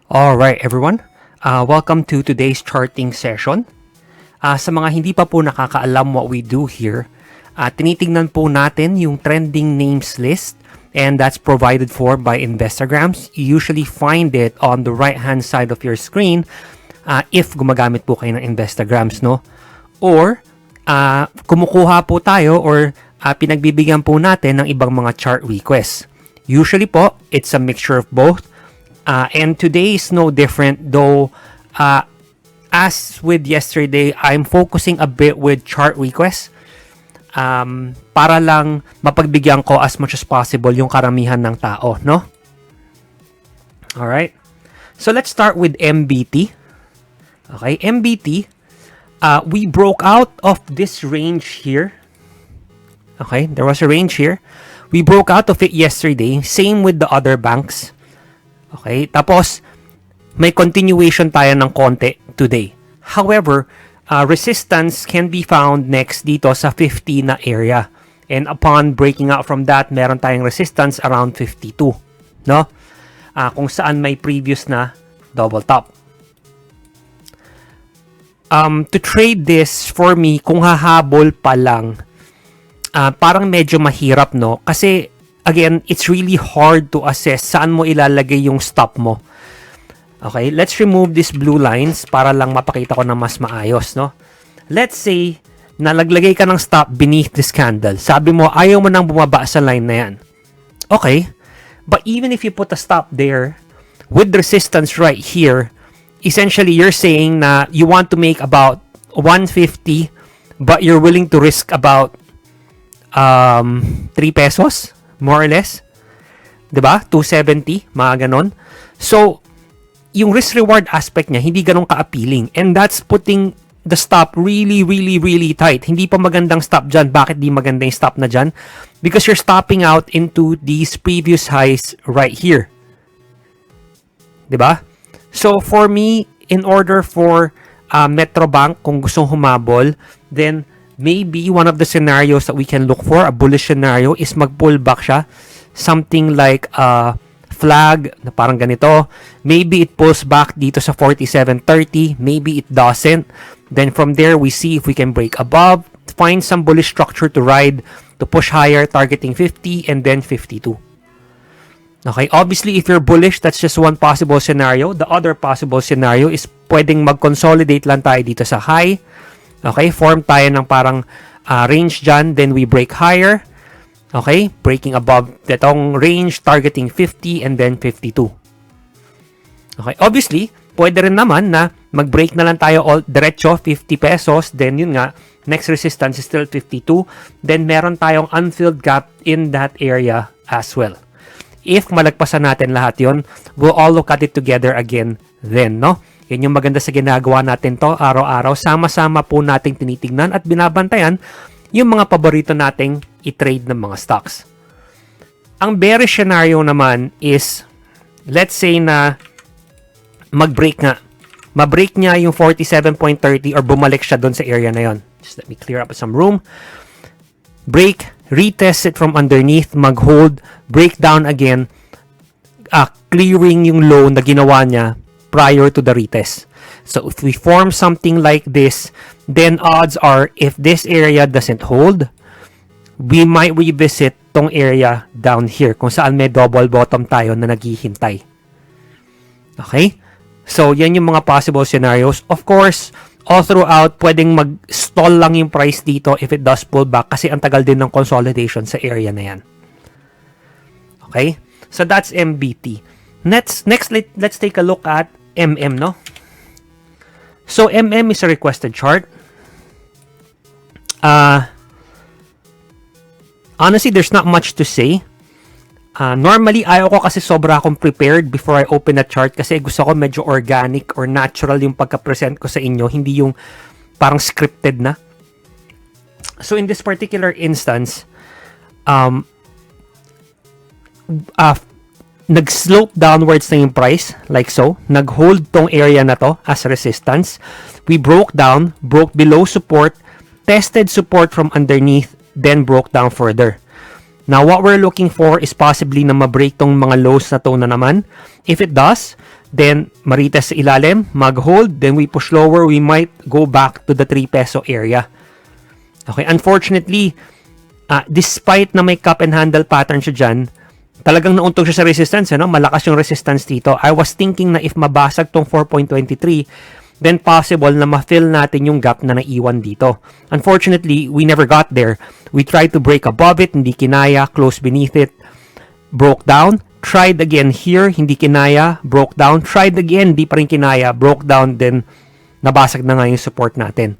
Alright everyone, welcome to today's charting session. Sa mga hindi pa po nakakaalam what we do here, tinitingnan po natin yung trending names list and that's provided for by Investograms. You usually find it on the right hand side of your screen if gumagamit po kayo ng Investograms, no? Or kumukuha po tayo or pinagbibigyan po natin ng ibang mga chart requests. Usually po, it's a mixture of both. And today is no different, though as with yesterday, I'm focusing a bit with chart requests para lang mapagbigyan ko as much as possible yung karamihan ng tao, no? Alright. So let's start with MBT. Okay, MBT, we broke out of this range here. Okay, there was a range here. We broke out of it yesterday. Same with the other banks. Okay, tapos may continuation tayo ng konti today. However, resistance can be found next dito sa 50 na area. And upon breaking out from that, meron tayong resistance around 52, no? Kung saan may previous na double top. To trade this for me, kung hahabol pa lang, parang medyo mahirap, no? Kasi again, it's really hard to assess saan mo ilalagay yung stop mo. Okay, let's remove these blue lines para lang mapakita ko na mas maayos, no? Let's say, nalaglagay ka ng stop beneath this candle. Sabi mo, ayaw mo nang bumaba sa line na yan. Okay, but even if you put a stop there, with resistance right here, essentially, you're saying na you want to make about 150, but you're willing to risk about 3 pesos? More or less. 'Di ba? 270, mga ganon. So, yung risk-reward aspect niya, hindi ganun ka-appealing. And that's putting the stop really, really, really tight. Hindi pa magandang stop dyan. Bakit di maganda yung stop na dyan? Because you're stopping out into these previous highs right here. 'Di ba? So, for me, in order for Metrobank, kung gustong humabol, then maybe one of the scenarios that we can look for, a bullish scenario, is mag-pull back siya. Something like a flag na parang ganito. Maybe it pulls back dito sa 47.30. Maybe it doesn't. Then from there, we see if we can break above, find some bullish structure to ride, to push higher, targeting 50 and then 52. Okay, obviously, if you're bullish, that's just one possible scenario. The other possible scenario is pwedeng mag-consolidate lang tayo dito sa high. Okay, form tayo ng parang range dyan, then we break higher. Okay, breaking above itong range, targeting 50 and then 52. Okay, obviously, pwede rin naman na mag-break na lang tayo all diretso, 50 pesos, then yun nga, next resistance is still 52, then meron tayong unfilled gap in that area as well. If malagpasan natin lahat yon, we'll all look at it together again then, no? Yan yung maganda sa ginagawa natin to araw-araw. Sama-sama po nating tinitignan at binabantayan yung mga paborito nating i-trade ng mga stocks. Ang bearish scenario naman is, let's say na mag-break nga. Ma-break niya yung 47.30 or bumalik siya doon sa area na yon. Just let me clear up some room. Break, retest it from underneath, mag-hold, break down again, clearing yung low na ginawa niya prior to the retest. So if we form something like this, then odds are if this area doesn't hold, we might revisit tong area down here kung saan may double bottom tayo na naghihintay. Okay? So yan yung mga possible scenarios. Of course, all throughout, pwedeng mag-stall lang yung price dito if it does pull back kasi ang tagal din ng consolidation sa area na yan. Okay? So that's MBT. Next, let's take a look at MM, no? So, MM is a requested chart. Honestly, there's not much to say. Normally, ayaw ko kasi sobra akong prepared before I open a chart kasi gusto ko medyo organic or natural yung pagka-present ko sa inyo, hindi yung parang scripted na. So, in this particular instance, nag-slope downwards na yung price, like so. Nag-hold tong area na to as resistance. We broke down, broke below support, tested support from underneath, then broke down further. Now, what we're looking for is possibly na ma-break tong mga lows na to na naman. If it does, then marites sa ilalim, mag-hold, then we push lower, we might go back to the 3 peso area. Okay, unfortunately, despite na may cup and handle pattern siya dyan, talagang nauntog siya sa resistance, ano? Malakas yung resistance dito. I was thinking na if mabasag tong 4.23, then possible na ma-fill natin yung gap na naiwan dito. Unfortunately, we never got there. We tried to break above it, hindi kinaya, close beneath it, broke down, tried again here, hindi kinaya, broke down, tried again, hindi pa rin kinaya, broke down, then nabasag na nga yung support natin.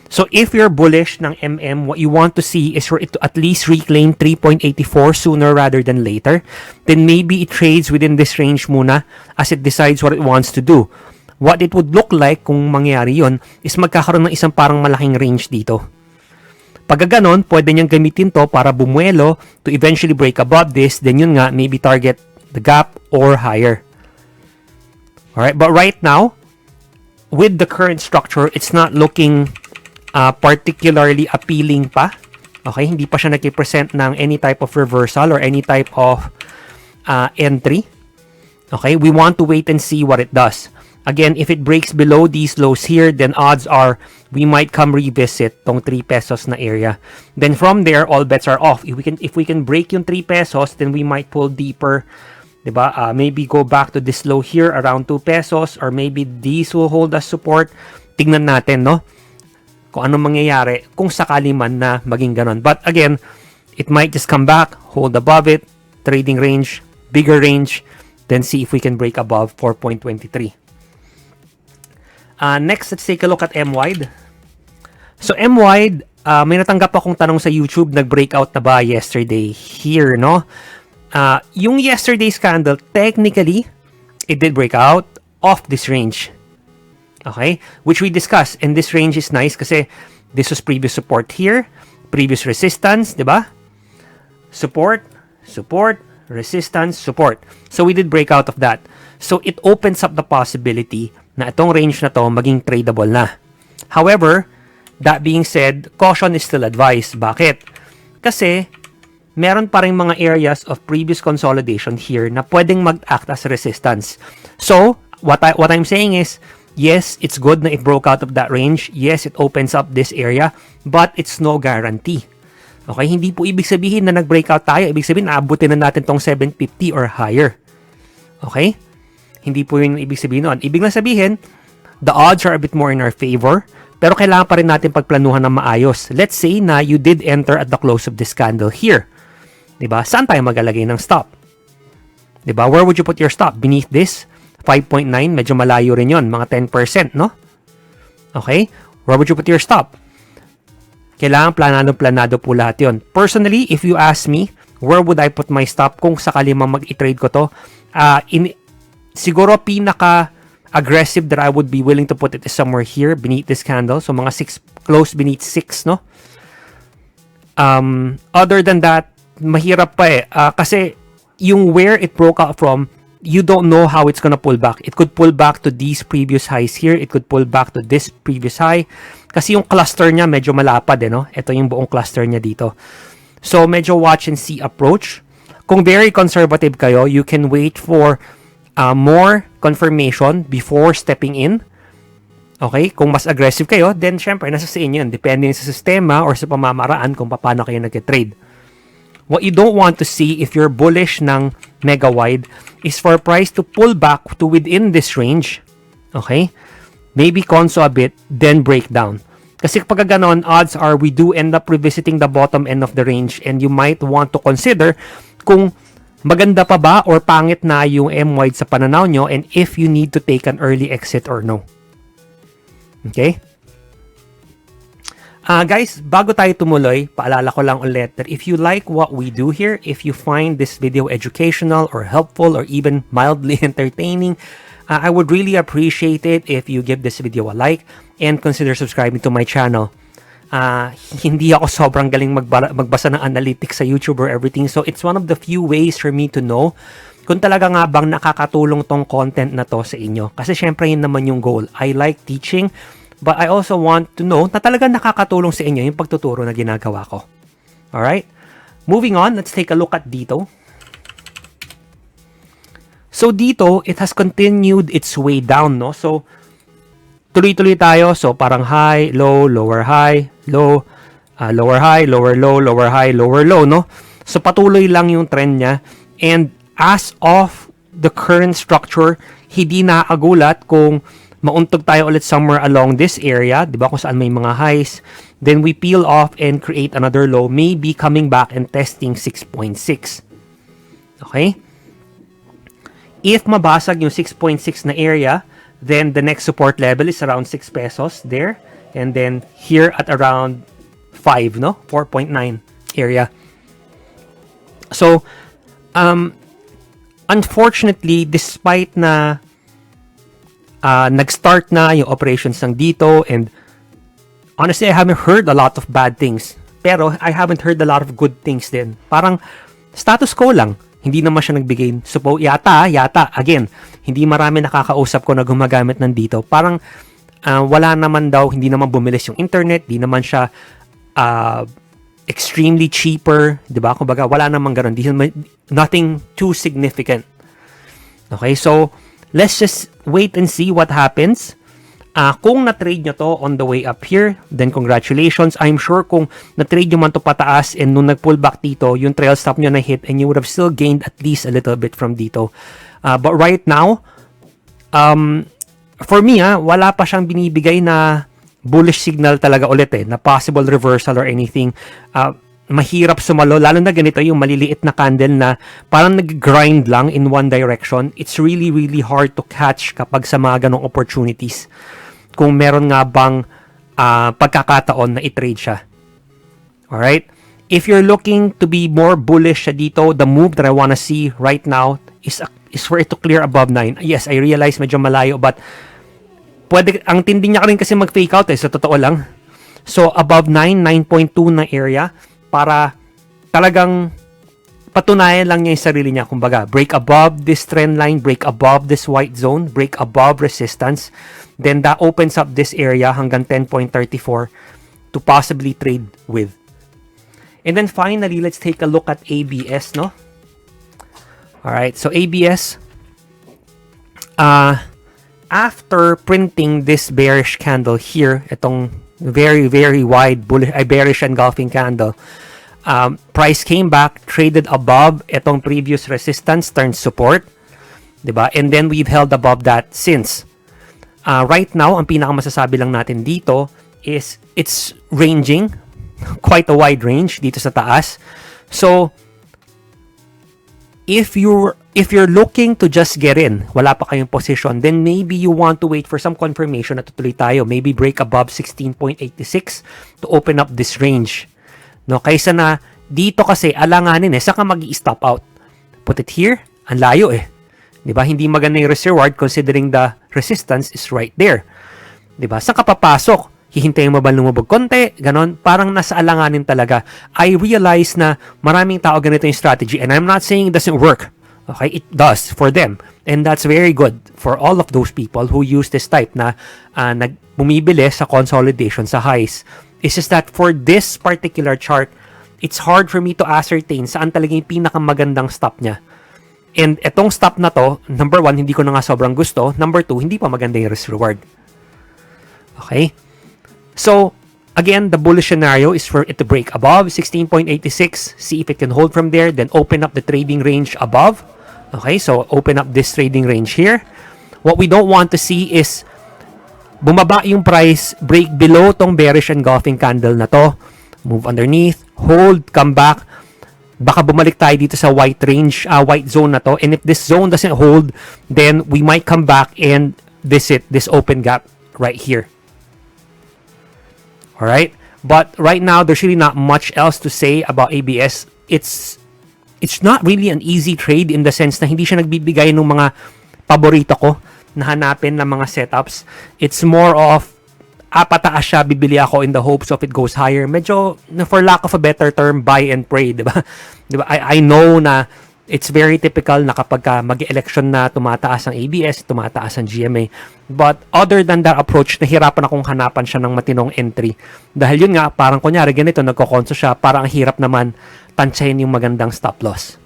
So if you're bullish ng MM, what you want to see is for it to at least reclaim 3.84 sooner rather than later. Then maybe it trades within this range muna as it decides what it wants to do. What it would look like kung mangyari yun is magkakaroon ng isang parang malaking range dito. Pag ganon, pwede niyang gamitin to para bumuelo to eventually break above this, then yun nga, maybe target the gap or higher. Alright, but right now, with the current structure, it's not looking particularly appealing pa. Okay, hindi pa siya nag-present ng any type of reversal or any type of entry. Okay, we want to wait and see what it does. Again, if it breaks below these lows here, then odds are we might come revisit tong 3 pesos na area. Then from there, all bets are off. If we can break yung 3 pesos, then we might pull deeper. Diba? Maybe go back to this low here around 2 pesos, or maybe these will hold as support. Tingnan natin, no? Kung anong mangyayari kung sakali man na maging ganon. But again, it might just come back, hold above it, trading range, bigger range, then see if we can break above 4.23. Next, let's take a look at MWIDE. So MWIDE, may natanggap akong tanong sa YouTube, nag-breakout na ba yesterday here, no? Yung yesterday's candle, technically, it did break out off this range. Okay? Which we discussed. And this range is nice kasi this was previous support here, previous resistance, di ba? Support, support, resistance, support. So we did break out of that. So it opens up the possibility na itong range na to maging tradable na. However, that being said, caution is still advised. Bakit? Kasi meron pa rin mga areas of previous consolidation here na pwedeng mag-act as resistance. So, what I'm saying is, yes, it's good na it broke out of that range. Yes, it opens up this area, but it's no guarantee. Okay, hindi po ibig sabihin na nag-breakout tayo. Ibig sabihin, naabutin na natin tong 750 or higher. Okay? Hindi po yun ibig sabihin nun. Ibig na sabihin, the odds are a bit more in our favor, pero kailangan pa rin natin pagplanuhan ng maayos. Let's say na you did enter at the close of this candle here. Diba? Saan tayo magalagay ng stop? Diba? Where would you put your stop? Beneath this? 5.9, medyo malayo rin yun. Mga 10%, no? Okay? Where would you put your stop? Kailangan planado po lahat yun. Personally, if you ask me, where would I put my stop kung sakali mag-i-trade ko to? Siguro pinaka-aggressive that I would be willing to put it is somewhere here, beneath this candle. So, mga 6, close beneath 6, no? Other than that, mahirap pa eh. Kasi, yung where it broke out from, you don't know how it's gonna pull back. It could pull back to these previous highs here. It could pull back to this previous high. Kasi yung cluster niya medyo malapad eh, no? Ito yung buong cluster niya dito. So, medyo watch and see approach. Kung very conservative kayo, you can wait for more confirmation before stepping in. Okay? Kung mas aggressive kayo, then syempre, nasa sa inyo yun. Depende sa sistema or sa pamamaraan kung paano kayo nag-trade. What you don't want to see if you're bullish ng MWIDE is for price to pull back to within this range. Okay? Maybe conso a bit, then break down. Kasi pag ganon, odds are we do end up revisiting the bottom end of the range and you might want to consider kung maganda pa ba or pangit na yung MWIDE sa pananaw nyo and if you need to take an early exit or no. Okay? Guys, bago tayo tumuloy, paalala ko lang ulit that if you like what we do here, if you find this video educational or helpful or even mildly entertaining, I would really appreciate it if you give this video a like and consider subscribing to my channel. Hindi ako sobrang galing magbasa ng analytics sa YouTube or everything, so it's one of the few ways for me to know kung talaga nga bang nakakatulong tong content na to sa inyo. Kasi syempre yun naman yung goal. I like teaching, but I also want to know na talaga nakakatulong sa inyo yung pagtuturo na ginagawa ko. Alright? Moving on, let's take a look at dito. So dito, it has continued its way down, no? So tuloy-tuloy tayo. So parang high, low, lower high, low, lower high, lower low, lower high, lower low, no? So patuloy lang yung trend niya. And as of the current structure, hindi nakagulat kung mauntog tayo ulit somewhere along this area, di ba, kung saan may mga highs. Then we peel off and create another low, maybe coming back and testing 6.6. Okay? If mabasag yung 6.6 na area, then the next support level is around 6 pesos there. And then here at around 5, no? 4.9 area. So, unfortunately, despite na nag-start na yung operations ng dito, and honestly, I haven't heard a lot of bad things. Pero I haven't heard a lot of good things din. Parang status quo lang. Hindi naman siya nagbigay. Yata, again, hindi marami nakakausap ko na gumagamit ng dito. Parang wala naman daw, hindi naman bumilis yung internet, hindi naman siya extremely cheaper, di ba? Kumbaga, wala naman ganun. Nothing too significant. Okay, so let's just wait and see what happens. Kung na-trade nyo to on the way up here, then congratulations. I'm sure kung na-trade nyo man to pataas and nung nag-pull back dito, yung trail stop nyo na hit and you would have still gained at least a little bit from dito. But right now, for me, wala pa siyang binibigay na bullish signal talaga ulit na possible reversal or anything. Mahirap sumalo, lalo na ganito yung maliliit na candle na parang nag-grind lang in one direction. It's really, really hard to catch kapag sa mga ganong opportunities. Kung meron nga bang pagkakataon na i-trade siya. Alright? If you're looking to be more bullish siya dito, the move that I wanna see right now is for it to clear above 9. Yes, I realize medyo malayo, but pwede, ang tindi niya rin kasi mag-fake out sa totoo lang. So, above 9, 9.2 na area, para talagang patunayan lang niya yung sarili niya. Kumbaga, break above this trend line, break above this white zone, break above resistance. Then that opens up this area hanggang 10.34 to possibly trade with. And then finally, let's take a look at ABS, no? Alright, so ABS, after printing this bearish candle here, itong very, very wide bullish, bearish engulfing candle, price came back, traded above itong previous resistance, turned support, diba? And then we've held above that since. Right now, ang pinakamasasabi lang natin dito is it's ranging, quite a wide range dito sa taas. So, if you're looking to just get in, wala pa kayong position, then maybe you want to wait for some confirmation na tutuloy tayo. Maybe break above 16.86 to open up this range. No, kaysa na dito kasi alanganin saka magi-stop out. Put it here, ang layo 'Di ba? Hindi maganda yung risk reward considering the resistance is right there. 'Di ba? Saan ka papasok? Hihintayin mo ba lumubog konti? Ganon. Parang nasa alanganin talaga. I realize na maraming tao ganito yung strategy, and I'm not saying it doesn't work. Okay? It does for them. And that's very good for all of those people who use this type na bumibili sa consolidation sa highs. It's just that for this particular chart, it's hard for me to ascertain saan talaga yung pinakamagandang stop niya. And etong stop na to, number 1, hindi ko na nga sobrang gusto. Number 2, hindi pa maganda yung risk reward. Okay? So, again, the bullish scenario is for it to break above 16.86, see if it can hold from there, then open up the trading range above. Okay, so open up this trading range here. What we don't want to see is bumaba yung price, break below tong bearish engulfing candle na to, move underneath, hold, come back. Baka bumalik tayo dito sa white range, white zone na to. And if this zone doesn't hold, then we might come back and visit this open gap right here. Alright? But right now, there's really not much else to say about ABS. It's not really an easy trade in the sense na hindi siya nagbibigay ng mga paborito ko na hanapin ng mga setups. It's more of, pataas siya, bibili ako in the hopes of it goes higher. Medyo, for lack of a better term, buy and pray, diba? Diba? I know na it's very typical na kapag mag-election na tumataas ang ABS, tumataas ang GMA. But other than that approach, nahirapan akong hanapan siya ng matinong entry. Dahil yun nga, parang kunyari ganito, nagkokonso siya, parang ang hirap naman tansyahin yung magandang stop loss.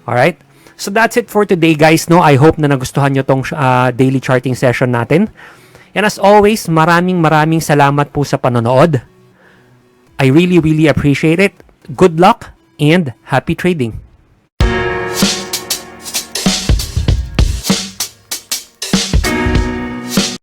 Alright? So that's it for today, guys. No, I hope na nagustuhan nyo tong daily charting session natin. And as always, maraming salamat po sa panonood. I really appreciate it. Good luck and happy trading.